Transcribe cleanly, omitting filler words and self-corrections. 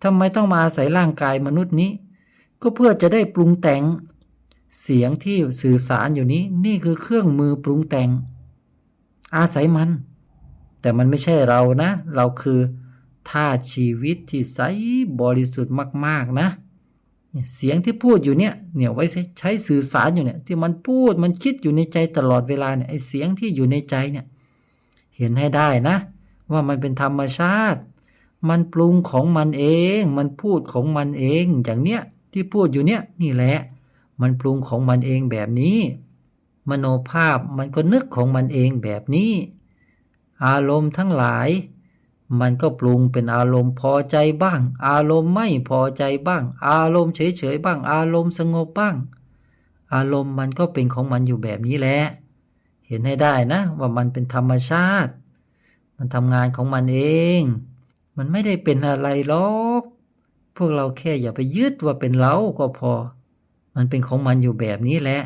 ทำไมต้องมาอาศัยร่างกายมนุษย์นี้ก็เพื่อจะได้ปรุงแต่งเสียงที่สื่อสารอยู่นี้นี่คือเครื่องมือปรุงแต่งอาศัยมันแต่มันไม่ใช่เรานะเราคือธาตุชีวิตที่ใสบริสุทธิ์มากๆนะเสียงที่พูดอยู่เนี่ยไว้ใช้สื่อสารอยู่เนี่ยที่มันพูดมันคิดอยู่ในใจตลอดเวลาเนี่ยไอ้เสียงที่อยู่ในใจเนี่ยเห็นให้ได้นะว่ามันเป็นธรรมชาติมันปรุงของมันเองมันพูดของมันเองอย่างเนี้ยที่พูดอยู่เนี่ยนี่แหละมันปรุงของมันเองแบบนี้มโนภาพมันก็นึกของมันเองแบบนี้อารมณ์ทั้งหลายมันก็ปรุงเป็นอารมณ์พอใจบ้างอารมณ์ไม่พอใจบ้างอารมณ์เฉยๆบ้างอารมณ์สงบบ้างอารมณ์มันก็เป็นของมันอยู่แบบนี้แหละเห็นให้ได้นะว่ามันเป็นธรรมชาติมันทำงานของมันเองมันไม่ได้เป็นอะไรหรอกพวกเราแค่อย่าไปยึดว่าเป็นเราก็พอมันเป็นของมันอยู่แบบนี้แหละ